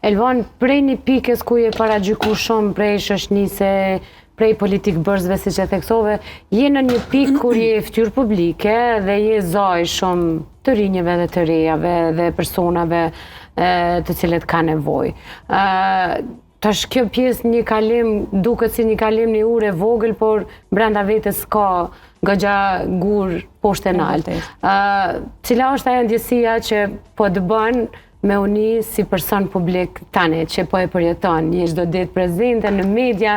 Elvan, prej një pikës ku je paragjyku shumë prej shoqënisë, prej politik bërësve, si që theksove, je në një pikë kur je fytyrë publike dhe je zaj shumë të rinjeve dhe të rejave dhe personave të cilët ka nevojë. Tash kjo pjesë një kalim, duket si një kalim një ure vogël, por brenda vetës ka goxha gur poshtë e naltë. Cila është ajo ndjesia që po të bën me uni si person publik tani, që po e përjeton, je çdo ditë prezente në media,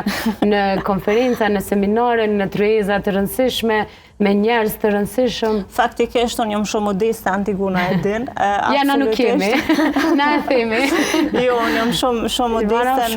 në konferenca, në seminare, në tryeza të rëndësishme, me njerëz të rëndësishëm. Faktikisht, unë jam shumë modeste, Antiguna e din. Ja, na nuk kemi, na e themi. Jo, unë jam shumë modeste,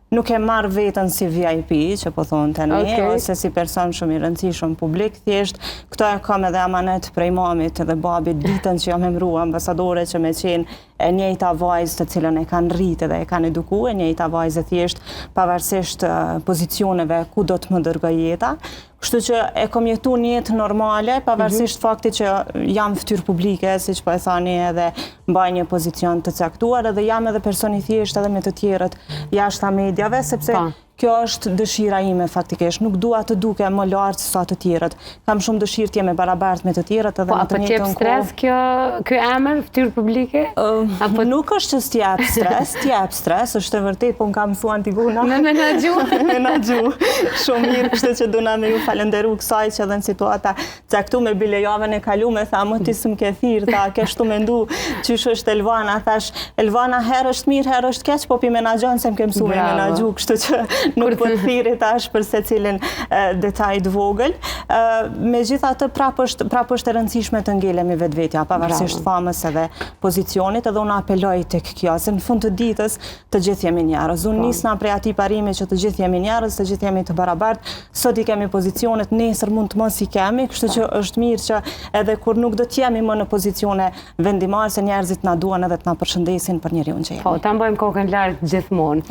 nuk e marrë vetën si VIP, që po thonë tani, ose si person shumë i rëndësishëm publik, thjesht, këto e kam edhe amanet prej mamit dhe babit, ditën që jam emrua ambasadore që me qenë e njëjta vajzë të cilën e kanë rritë dhe e kanë eduku, e njëjta vajzë thjesht pavarësisht pozicioneve ku do të më dërgoj jeta. Kështu që e kom jetu një jetë normale, pavarësisht faktit që jam fytyrë publike, si që po e thani edhe mbaj një pozicion të caktuar, edhe jam edhe personi thjesht edhe me të tjerët jashta medjave, sepse kjo është dëshira ime faktikisht, nuk dua të duke më lartë sa të tjerët. Kam shumë dëshirë të jemi barabartë me të tjerët edhe në të njëjtën kohë. Po t'jep stres kjo emër, fytyrë publike? Nuk është që t'jep stres, është e vërtet, po m'ka mësu Antiguna. Me menaxhu. Menaxhu. Shumë mirë, kështu që duna me ju falenderu kësaj që edhe në situata caktu me bile javën e kalume, tha më ti s'm ke thirr, tha ke shtu mendu qysh është Elvana, thash Elvana herë është mirë, herë është keq, po pi menaxhon se m'ke mësu me menaxhu, kështu që nuk po të thiri tash për se cilin detaj të vogël. Me gjitha të prap është e rëndësishme të ngelemi vetvetja, pavarësisht famës edhe pozicionit, edhe unë apeloj tek kjo, se në fund të ditës të gjithë jemi njerëz. Unë nisna prej atij parimi që të gjithë jemi njerëz, të gjithë jemi të barabartë, sot i kemi pozicionet, nesër mund të mos i kemi, kështu që është mirë që edhe kur nuk do të jemi më në pozicione vendimare, se njerëzit na duan edhe të na përshëndesin për njeriu që jemi. Po, ta mbajmë kokën lart gjithmonë.